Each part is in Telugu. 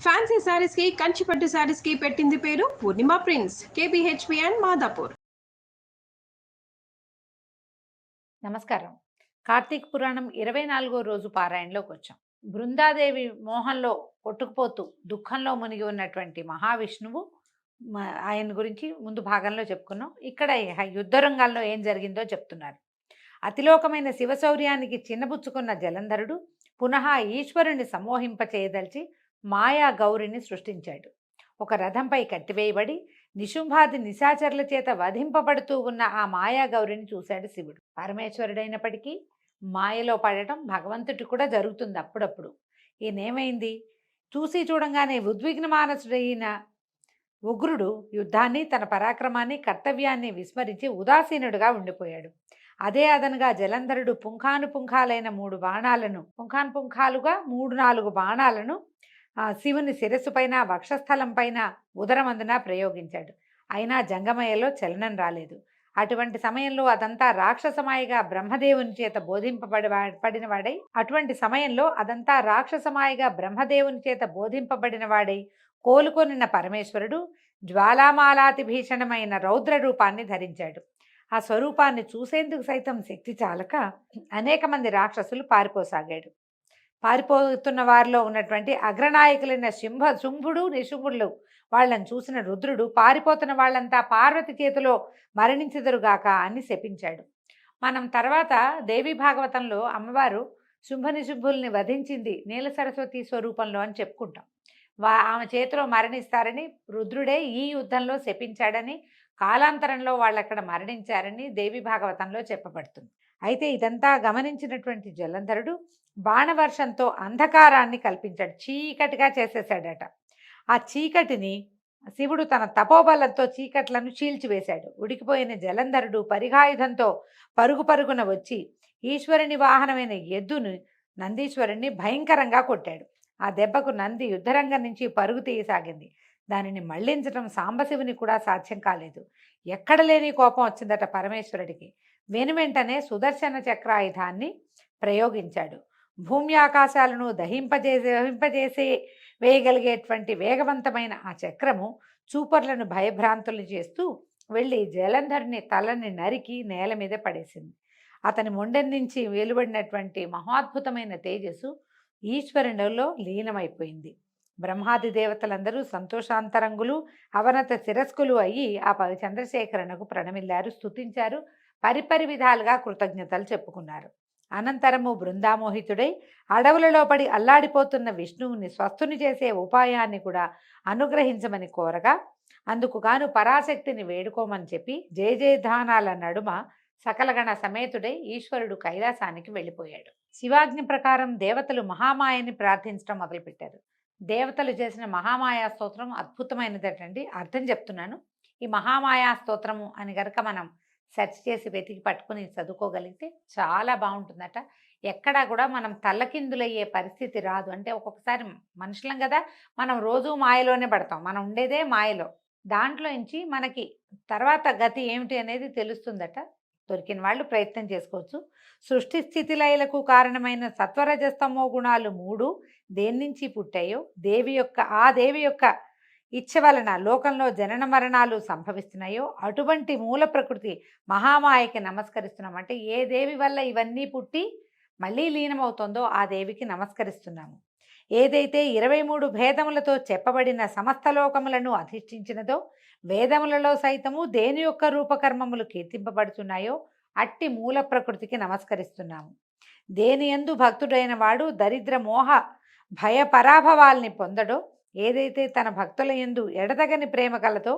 ఫ్యాన్సీ శారీస్ కి కంచిపట్టు శారీస్ కి పెట్టింది పేరు పూర్ణిమ ప్రింట్స్, కేబిహెచ్పి అండ్ మాదాపూర్. నమస్కారం. కార్తీక పురాణం 24వ రోజు పారాయణలోకి వచ్చాం. బృందాదేవి మోహంలో కొట్టుకుపోతూ దుఃఖంలో మునిగి ఉన్నటువంటి మహావిష్ణువు ఆయన గురించి ముందు భాగంలో చెప్పుకున్నాం. ఇక్కడ యుద్ధ రంగాల్లో ఏం జరిగిందో చెప్తున్నారు. అతిలోకమైన శివశౌర్యానికి చిన్నబుచ్చుకున్న జలంధరుడు పునః ఈశ్వరుని సమ్మోహింపచేయదలిచి మాయా గౌరిని సృష్టించాడు. ఒక రథంపై కట్టివేయబడి నిశుంభాది నిశాచరుల చేత వధింపబడుతూ ఉన్న ఆ మాయా గౌరిని చూశాడు శివుడు. పరమేశ్వరుడైనప్పటికీ మాయలో పడటం భగవంతుడి కూడా జరుగుతుంది అప్పుడప్పుడు. ఈయనేమైంది, చూసి చూడంగానే ఉద్విగ్న మానసుడైన ఉగ్రుడు యుద్ధాన్ని, తన పరాక్రమాన్ని, కర్తవ్యాన్ని విస్మరించి ఉదాసీనుడుగా ఉండిపోయాడు. అదే అదనుగా జలంధరుడు పుంఖానుపుంఖాలైన 3 బాణాలను, పుంఖానుపుంఖాలుగా 3-4 బాణాలను శివుని శిరస్సు పైన, వక్షస్థలం పైన, ఉదరమందున ప్రయోగించాడు. అయినా జంగమయ్యలో చలనం రాలేదు. అటువంటి సమయంలో అదంతా రాక్షసమాయిగా బ్రహ్మదేవుని చేత బోధింపబడినవాడై కోలుకొనిన పరమేశ్వరుడు జ్వాలామాలాతి భీషణమైన రౌద్ర రూపాన్ని ధరించాడు. ఆ స్వరూపాన్ని చూసేందుకు సైతం శక్తి చాలక అనేక మంది రాక్షసులు పారిపోతున్న వారిలో ఉన్నటువంటి అగ్రనాయకులైన శుంభుడు, నిశుంభుడు వాళ్ళని చూసిన రుద్రుడు పారిపోతున్న వాళ్ళంతా పార్వతి చేతిలో మరణించెదరుగాక అని శపించాడు. మనం తర్వాత దేవి భాగవతంలో అమ్మవారు శుంభ నిశుంభుల్ని వధించింది నీల సరస్వతి స్వరూపంలో అని చెప్పుకుంటాం. ఆమె చేతిలో మరణిస్తారని రుద్రుడే ఈ యుద్ధంలో శపించాడని, కాలాంతరంలో వాళ్ళు అక్కడ మరణించారని దేవి భాగవతంలో చెప్పబడుతుంది. అయితే ఇదంతా గమనించినటువంటి జలంధరుడు బాణవర్షంతో అంధకారాన్ని కల్పించాడు, చీకటిగా చేసేసాడట. ఆ చీకటిని శివుడు తన తపోబలంతో చీకట్లను చీల్చివేశాడు. ఉడికిపోయిన జలంధరుడు పరిఘాయుధంతో పరుగున వచ్చి ఈశ్వరుని వాహనమైన ఎద్దును, నందీశ్వరుణ్ణి భయంకరంగా కొట్టాడు. ఆ దెబ్బకు నంది యుద్ధరంగం నుంచి పరుగు తీయసాగింది. దానిని మళ్లించడం సాంబశివుని కూడా సాధ్యం కాలేదు. ఎక్కడ లేని కోపం వచ్చిందట పరమేశ్వరుడికి. వెనువెంటనే సుదర్శన చక్రాయుధాన్ని ప్రయోగించాడు. భూమి ఆకాశాలను దహింపజేసే వేయగలిగేటువంటి వేగవంతమైన ఆ చక్రము చూపర్లను భయభ్రాంతులు చేస్తూ వెళ్ళి జలంధరుని తలని నరికి నేల మీద పడేసింది. అతని మొండెం నుంచి వెలువడినటువంటి మహాద్భుతమైన తేజస్సు ఈశ్వరునిలో లీనమైపోయింది. బ్రహ్మాది దేవతలందరూ సంతోషాంతరంగులు, అవనత శిరస్కులు అయ్యి ఆ చంద్రశేఖరణకు ప్రణమిల్లారు, స్తుతించారు, పరిపరి విధాలుగా కృతజ్ఞతలు చెప్పుకున్నారు. అనంతరము బృందామోహితుడై అడవులలో పడి అల్లాడిపోతున్న విష్ణువుని స్వస్థుని చేసే ఉపాయాన్ని కూడా అనుగ్రహించమని కోరగా అందుకు గాను పరాశక్తిని వేడుకోమని చెప్పి జయజయధానాల నడుమ సకలగణ సమేతుడై ఈశ్వరుడు కైలాసానికి వెళ్ళిపోయాడు. శివాజ్ఞ ప్రకారం దేవతలు మహామాయని ప్రార్థించడం మొదలుపెట్టారు. దేవతలు చేసిన మహామాయా స్తోత్రం అద్భుతమైనదటండి. అర్థం చెప్తున్నాను. ఈ మహామాయా స్తోత్రము అని గనక మనం సెర్చ్ చేసి వెతికి పట్టుకుని చదువుకోగలిగితే చాలా బాగుంటుందట. ఎక్కడా కూడా మనం తల్లకిందులయ్యే పరిస్థితి రాదు. అంటే ఒక్కొక్కసారి మనుషులం కదా, మనం రోజు మాయలోనే పడతాం, మనం ఉండేదే మాయలో. దాంట్లో నుంచి మనకి తర్వాత గతి ఏమిటి అనేది తెలుస్తుందట. దొరికిన వాళ్ళు ప్రయత్నం చేసుకోవచ్చు. సృష్టి స్థితి లయలకు కారణమైన సత్వరజస్తమో గుణాలు 3 దేని నుంచి పుట్టాయో ఆ దేవి యొక్క ఇచ్చ వలన లోకంలో జనన మరణాలు సంభవిస్తున్నాయో అటువంటి మూల ప్రకృతి మహామాయకి నమస్కరిస్తున్నాం. అంటే ఏ దేవి వల్ల ఇవన్నీ పుట్టి మళ్ళీ లీనమవుతుందో ఆ దేవికి నమస్కరిస్తున్నాము. ఏదైతే 23 భేదములతో చెప్పబడిన సమస్త లోకములను అధిష్ఠించినదో, వేదములలో సైతము దేని యొక్క రూపకర్మములు కీర్తింపబడుతున్నాయో అట్టి మూల ప్రకృతికి నమస్కరిస్తున్నాము. దేని యందు భక్తుడైన వాడు దరిద్ర మోహ భయ పరాభవాల్ని పొందడో, ఏదైతే తన భక్తుల యందు ఎడతగని ప్రేమ కలతో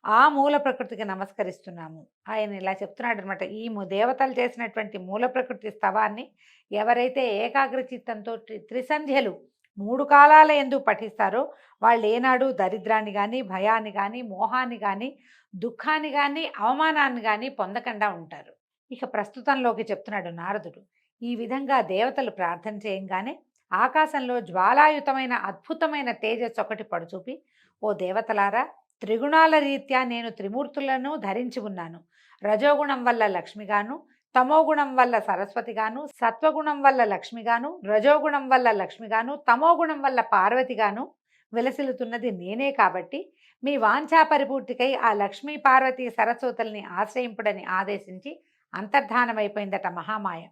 ఆ మూల ప్రకృతికి నమస్కరిస్తున్నాము. ఆయన ఇలా చెప్తున్నాడు అనమాట. ఈ దేవతలు చేసినటువంటి మూల ప్రకృతి స్తవాన్ని ఎవరైతే ఏకాగ్ర చిత్తంతో త్రిసంధ్యలు 3 కాలాల యందు పఠిస్తారో వాళ్ళు ఏనాడు దరిద్రాన్ని కానీ, భయాన్ని కానీ, మోహాన్ని కానీ, దుఃఖాన్ని కానీ, అవమానాన్ని కానీ పొందకుండా ఉంటారు. ఇక ప్రస్తుతంలోకి చెప్తున్నాడు నారదుడు. ఈ విధంగా దేవతలు ప్రార్థన చేయంగానే ఆకాశంలో జ్వాలాయుతమైన అద్భుతమైన తేజస్సు ఒకటి పడుచూపి, ఓ దేవతలారా, త్రిగుణాల రీత్యా నేను త్రిమూర్తులను ధరించి ఉన్నాను. రజోగుణం వల్ల లక్ష్మిగాను, తమోగుణం వల్ల సరస్వతిగాను, సత్వగుణం వల్ల లక్ష్మిగాను, రజోగుణం వల్ల లక్ష్మిగాను, తమోగుణం వల్ల పార్వతిగాను, విలసిల్లుతున్నది నేనే కాబట్టి మీ వాంఛా పరిపూర్తికై ఆ లక్ష్మీ పార్వతీ సరస్వతుల్ని ఆశ్రయింపుడని ఆదేశించి అంతర్ధానమైపోయిందట మహామాయ.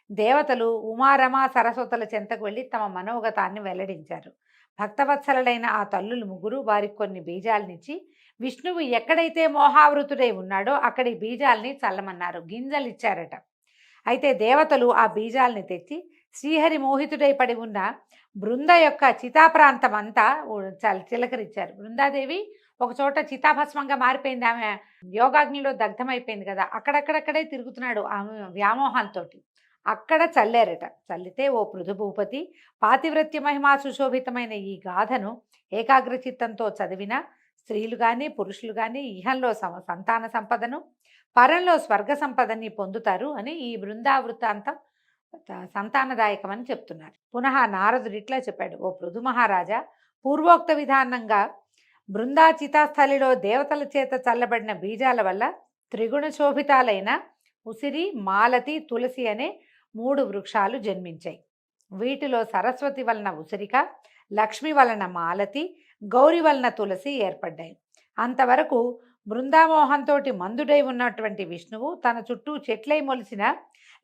దేవతలు ఉమారమా సరస్వతుల చెంతకు వెళ్ళి తమ మనోగతాన్ని వెల్లడించారు. భక్తవత్సలుడైన ఆ తల్లులు ముగ్గురు వారికి కొన్ని బీజాలనిచ్చి విష్ణువు ఎక్కడైతే మోహావృతుడై ఉన్నాడో అక్కడి బీజాల్ని చల్లమన్నారు. గింజలు ఇచ్చారట. అయితే దేవతలు ఆ బీజాల్ని తెచ్చి శ్రీహరి మోహితుడై పడి ఉన్న బృంద యొక్క చితాప్రాంతం అంతా చిలకరించారు. బృందాదేవి ఒక చోట చితాభస్మంగా మారిపోయింది. ఆమె యోగాగ్నిలో దగ్ధమైపోయింది కదా, అక్కడక్కడక్కడే తిరుగుతున్నాడు ఆమె వ్యామోహాలతోటి. అక్కడ చల్లారట. చల్లితే ఓ పృథుభూపతి, పాతివ్రత్య మహిమా సుశోభితమైన ఈ గాథను ఏకాగ్రచిత్తంతో చదివిన స్త్రీలు కానీ పురుషులు కానీ ఇహంలో సంతాన సంపదను, పరంలో స్వర్గ సంపదని పొందుతారు అని ఈ బృందావృత్తాంతం సంతానదాయకమని చెప్తున్నారు. పునః నారదుడు ఇట్లా చెప్పాడు: ఓ పృథు మహారాజా, పూర్వోక్త విధానంగా బృందాచితాస్థలిలో దేవతల చేత చల్లబడిన బీజాల వల్ల త్రిగుణ శోభితాలైన ఉసిరి, మాలతి, తులసి అనే 3 వృక్షాలు జన్మించాయి. వీటిలో సరస్వతి వలన ఉసిరిక, లక్ష్మి వలన మాలతి, గౌరి వలన తులసి ఏర్పడ్డాయి. అంతవరకు బృందామోహంతో మందుడై ఉన్నటువంటి విష్ణువు తన చుట్టూ చెట్లై మొలిసిన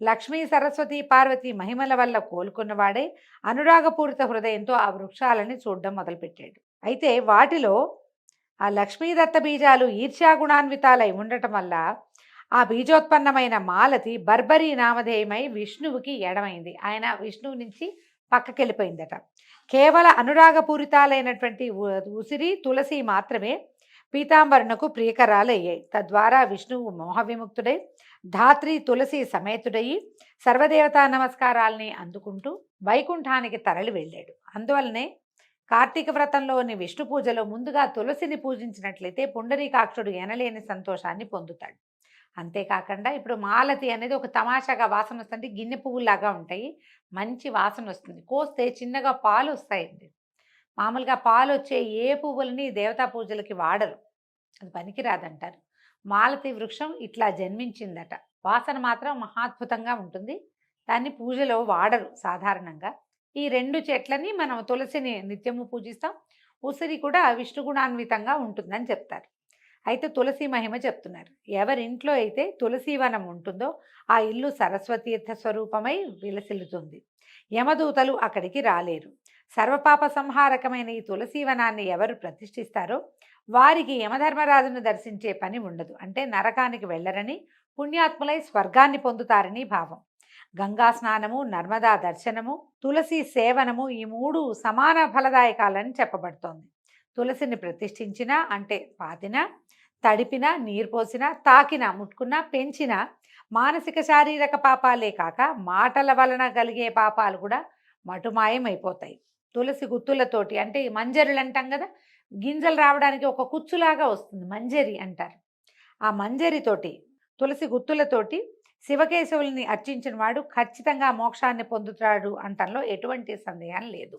లక్ష్మీ సరస్వతి పార్వతి మహిమల వల్ల కోలుకున్నవాడే అనురాగపూరిత హృదయంతో ఆ వృక్షాలని చూడడం మొదలుపెట్టాడు. అయితే వాటిలో ఆ లక్ష్మీదత్త బీజాలు ఈర్ష్యాగుణాన్వితాలై ఉండటం వల్ల ఆ బీజోత్పన్నమైన మాలతి బర్బరీ నామధేయమై విష్ణువుకి ఎడమైంది. ఆయన విష్ణువు నుంచి పక్కకెళ్ళిపోయిందట. కేవల అనురాగపూరితాలైనటువంటి ఉసిరి, తులసి మాత్రమే పీతాంబరునకు ప్రియకరాలయ్యాయి. తద్వారా విష్ణువు మోహవిముక్తుడై ధాత్రి తులసి సమేతుడయి సర్వదేవతా నమస్కారాల్ని అందుకుంటూ వైకుంఠానికి తరలి వెళ్ళాడు. అందువల్లనే కార్తీక వ్రతంలోని విష్ణు పూజలో ముందుగా తులసిని పూజించినట్లయితే పుండరీకాక్షుడు ఎనలేని సంతోషాన్ని పొందుతాడు. అంతేకాకుండా ఇప్పుడు మాలతి అనేది ఒక తమాషాగా వాసన వస్తుంది. గిన్నె పువ్వులాగా ఉంటాయి, మంచి వాసన వస్తుంది. కోస్తే చిన్నగా పాలు వస్తాయండి. మామూలుగా పాలు వచ్చే ఏ పువ్వులని దేవతా పూజలకి వాడరు, అది పనికిరాదంటారు. మాలతి వృక్షం ఇట్లా జన్మించిందట. వాసన మాత్రం మహాద్భుతంగా ఉంటుంది. దాన్ని పూజలో వాడరు సాధారణంగా. ఈ 2 చెట్లని మనం తులసిని నిత్యము పూజిస్తాం. ఉసిరి కూడా విష్ణుగుణాన్వితంగా ఉంటుందని చెప్తారు. అయితే తులసి మహిమ చెప్తున్నారు. ఎవరింట్లో అయితే తులసీవనం ఉంటుందో ఆ ఇల్లు సరస్వతీర్థ స్వరూపమై విలసిల్లుతుంది. యమదూతలు అక్కడికి రాలేరు. సర్వపాప సంహారకమైన ఈ తులసీవనాన్ని ఎవరు ప్రతిష్ఠిస్తారో వారికి యమధర్మరాజును దర్శించే పని ఉండదు. అంటే నరకానికి వెళ్ళరని, పుణ్యాత్ములై స్వర్గాన్ని పొందుతారని భావం. గంగా స్నానము, నర్మదా దర్శనము, తులసి సేవనము ఈ 3 సమాన ఫలదాయకాలని చెప్పబడుతోంది. తులసిని ప్రతిష్ఠించిన అంటే పాతిన, తడిపిన, నీరు పోసిన, తాకిన, ముట్టుకున్న, పెంచిన మానసిక శారీరక పాపాలే కాక మాటల వలన కలిగే పాపాలు కూడా మటుమాయమైపోతాయి. తులసి గుత్తులతోటి అంటే మంజరులు అంటాం కదా, గింజలు రావడానికి ఒక కుచ్చులాగా వస్తుంది, మంజరి అంటారు. ఆ మంజరితోటి తులసి గుత్తులతోటి శివకేశవుల్ని అర్చించిన వాడు ఖచ్చితంగా మోక్షాన్ని పొందుతాడు అంటంలో ఎటువంటి సందేహం లేదు.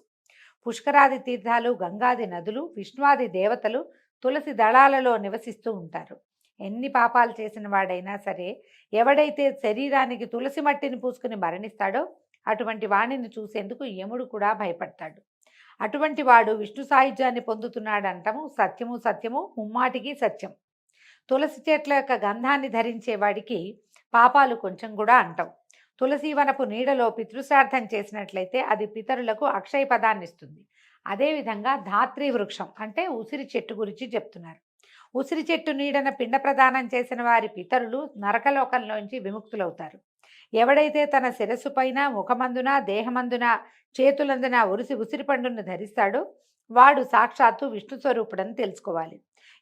పుష్కరాది తీర్థాలు, గంగాది నదులు, విష్ణువాది దేవతలు తులసి దళాలలో నివసిస్తూ ఉంటారు. ఎన్ని పాపాలు చేసిన వాడైనా సరే, ఎవడైతే శరీరానికి తులసి మట్టిని పూసుకుని మరణిస్తాడో అటువంటి వాణిని చూసేందుకు యముడు కూడా భయపడతాడు. అటువంటి వాడు విష్ణు సాయుధ్యాన్ని పొందుతున్నాడంటము సత్యము సత్యము, ముమ్మాటికి సత్యం. తులసి చెట్ల యొక్క గంధాన్ని ధరించే వాడికి పాపాలు కొంచెం కూడా అంటవు. తులసీవనపు నీడలో పితృశ్రార్థం చేసినట్లయితే అది పితరులకు అక్షయ పదాన్ని ఇస్తుంది. అదేవిధంగా ధాత్రి వృక్షం అంటే ఉసిరి చెట్టు గురించి చెప్తున్నారు. ఉసిరి చెట్టు నీడన పిండ ప్రదానం చేసిన వారి పితరులు నరకలోకంలోంచి విముక్తులవుతారు. ఎవడైతే తన శిరస్సు పైన, ముఖమందున, దేహమందున, చేతులందున ఉసిరి పండును ధరిస్తాడో వాడు సాక్షాత్తు విష్ణు స్వరూపుడని తెలుసుకోవాలి.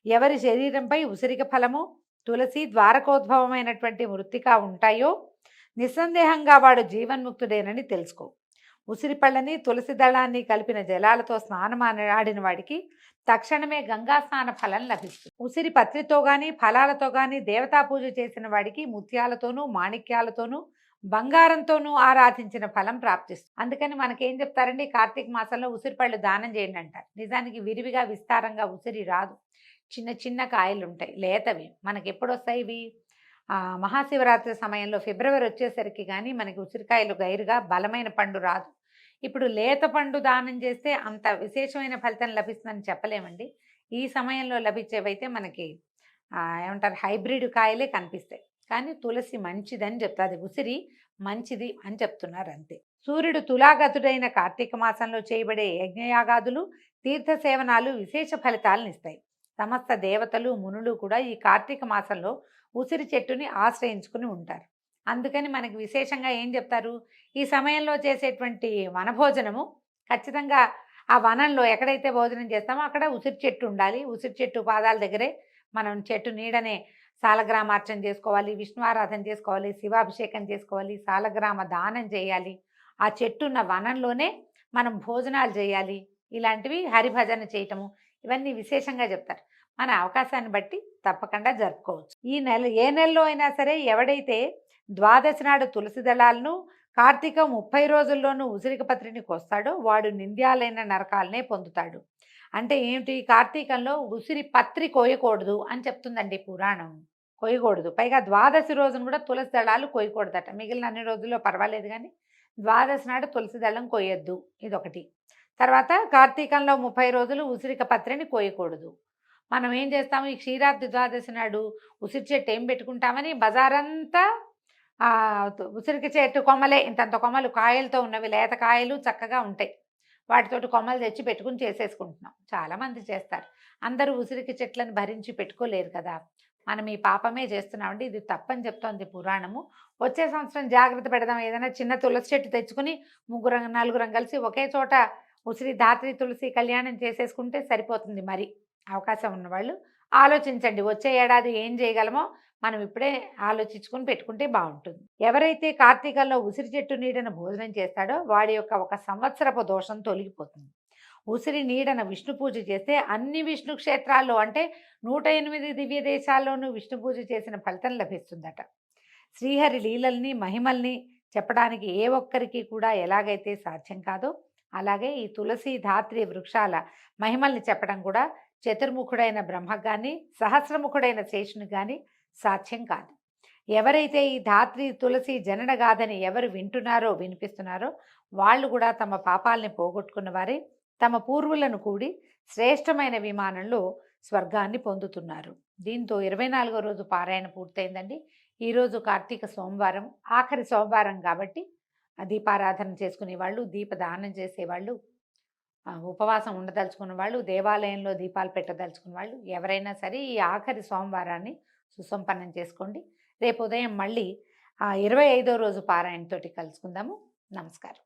ఎవరి శరీరంపై ఉసిరిక ఫలము, తులసి, ద్వారకోద్భవమైనటువంటి మృత్తిక ఉంటాయో నిస్సందేహంగా వాడు జీవన్ముక్తుడేనని తెలుసుకో. ఉసిరి పళ్ళని, తులసి దళాన్ని కలిపిన జలాలతో స్నానమాడిన వాడికి తక్షణమే గంగా స్నాన ఫలం లభిస్తుంది. ఉసిరి పత్రితో కానీ ఫలాలతో కానీ దేవతా పూజ చేసిన వాడికి ముత్యాలతోనూ, మాణిక్యాలతోనూ, బంగారంతోనూ ఆరాధించిన ఫలం ప్రాప్తిస్తుంది. అందుకని మనకేం చెప్తారండి, కార్తీక మాసంలో ఉసిరి పళ్ళు దానం చేయండి అంటారు. నిజానికి విరివిగా విస్తారంగా ఉసిరి రాదు, చిన్న చిన్న కాయలు ఉంటాయి, లేతవి. మనకి ఎప్పుడు వస్తాయి ఇవి? మహాశివరాత్రి సమయంలో ఫిబ్రవరి వచ్చేసరికి కానీ మనకి ఉసిరికాయలు గైరుగా బలమైన పండు రాదు. ఇప్పుడు లేత పండు దానం చేస్తే అంత విశేషమైన ఫలితం లభిస్తుందని చెప్పలేమండి. ఈ సమయంలో లభించేవైతే మనకి ఏమంటారు హైబ్రిడ్ కాయలే కనిపిస్తాయి. కానీ తులసి మంచిదని చెప్తాది. ఉసిరి మంచిది అని చెప్తున్నారు అంతే. సూర్యుడు తులాగతుడైన కార్తీక మాసంలో చేయబడే యజ్ఞయాగాదులు, తీర్థ సేవనాలు విశేష ఫలితాలను ఇస్తాయి. సమస్త దేవతలు, మునులు కూడా ఈ కార్తీక మాసంలో ఉసిరి చెట్టుని ఆశ్రయించుకుని ఉంటారు. అందుకని మనకి విశేషంగా ఏం చెప్తారు, ఈ సమయంలో చేసేటువంటి వనభోజనము ఖచ్చితంగా ఆ వనంలో ఎక్కడైతే భోజనం చేస్తామో అక్కడ ఉసిరి చెట్టు ఉండాలి. ఉసిరి చెట్టు పాదాల దగ్గరే మనం చెట్టు నీడనే సాలగ్రామార్చన చేసుకోవాలి, విష్ణు ఆరాధన చేసుకోవాలి, శివాభిషేకం చేసుకోవాలి, సాలగ్రామ దానం చేయాలి. ఆ చెట్టున్న వనంలోనే మనం భోజనాలు చేయాలి. ఇలాంటివి హరిభజన చేయటము ఇవన్నీ విశేషంగా చెప్తారు. మన అవకాశాన్ని బట్టి తప్పకుండా జరుపుకోవచ్చు. ఈ నెల ఏ నెలలో అయినా సరే ఎవడైతే ద్వాదశి నాడు తులసి దళాలను, కార్తీక 30 రోజుల్లోనూ ఉసిరిక పత్రిని కోస్తాడో వాడు నింద్యాలైన నరకాలనే పొందుతాడు. అంటే ఏమిటి, కార్తీకంలో ఉసిరి పత్రి కోయకూడదు అని చెప్తుందండి పురాణం. కొయ్యకూడదు. పైగా ద్వాదశి రోజున కూడా తులసి దళాలు కొయ్యకూడదట. మిగిలిన అన్ని రోజుల్లో పర్వాలేదు కానీ ద్వాదశి నాడు తులసి దళం కొయ్యొద్దు, ఇదొకటి. తర్వాత కార్తీకంలో 30 రోజులు ఉసిరిక పత్రిని కోయకూడదు. మనం ఏం చేస్తాము, ఈ క్షీరాబ్ది ద్వాదశి నాడు ఉసిరి చెట్టు ఏం పెట్టుకుంటామని బజారంతా ఉసిరికి చెట్టు కొమ్మలే, ఇంతంత కొమ్మలు కాయలతో ఉన్నవి, లేత కాయలు చక్కగా ఉంటాయి, వాటితోటి కొమ్మలు తెచ్చి పెట్టుకుని చేసేసుకుంటున్నాం. చాలామంది చేస్తారు. అందరూ ఉసిరికి చెట్లను భరించి పెట్టుకోలేరు కదా. మనం ఈ పాపమే చేస్తున్నామండి, ఇది తప్పని చెప్తోంది పురాణము. వచ్చే సంవత్సరం జాగ్రత్త పెడదాం. ఏదైనా చిన్న తులసి చెట్టు తెచ్చుకుని 3-4 కలిసి ఒకే చోట ఉసిరి ధాత్రి తులసి కళ్యాణం చేసేసుకుంటే సరిపోతుంది. మరి అవకాశం ఉన్నవాళ్ళు ఆలోచించండి. వచ్చే ఏడాది ఏం చేయగలమో మనం ఇప్పుడే ఆలోచించుకుని పెట్టుకుంటే బాగుంటుంది. ఎవరైతే కార్తీకంలో ఉసిరి చెట్టు నీడను భోజనం చేస్తాడో వాడి యొక్క 1 సంవత్సరపు దోషం తొలగిపోతుంది. ఉసిరి నీడన విష్ణు పూజ చేస్తే అన్ని విష్ణు క్షేత్రాల్లో అంటే 108 దివ్య దేశాల్లోనూ విష్ణు పూజ చేసిన ఫలితం లభిస్తుందట. శ్రీహరి లీలల్ని, మహిమల్ని చెప్పడానికి ఏ ఒక్కరికి కూడా ఎలాగైతే సాధ్యం కాదో అలాగే ఈ తులసి ధాత్రి వృక్షాల మహిమల్ని చెప్పడం కూడా చతుర్ముఖుడైన బ్రహ్మకు కానీ సహస్రముఖుడైన శేషుని కానీ సాధ్యం కాదు. ఎవరైతే ఈ ధాత్రి తులసి జననగాథని ఎవరు వింటున్నారో వినిపిస్తున్నారో వాళ్ళు కూడా తమ పాపాలని పోగొట్టుకున్న వారే తమ పూర్వులను కూడి శ్రేష్టమైన విమానంలో స్వర్గాన్ని పొందుతున్నారు. దీంతో 24వ రోజు పారాయణ పూర్తయిందండి. ఈరోజు కార్తీక సోమవారం, ఆఖరి సోమవారం కాబట్టి దీపారాధన చేసుకునే వాళ్ళు, దీపదానం చేసేవాళ్ళు, ఉపవాసం ఉండదలుచుకున్న వాళ్ళు, దేవాలయంలో దీపాలు పెట్టదలుచుకున్న వాళ్ళు ఎవరైనా సరే ఈ ఆఖరి సోమవారాన్ని సుసంపన్నం చేసుకోండి. రేపు ఉదయం మళ్ళీ 25వ రోజు పారాయణతోటి కలుసుకుందాము. నమస్కారం.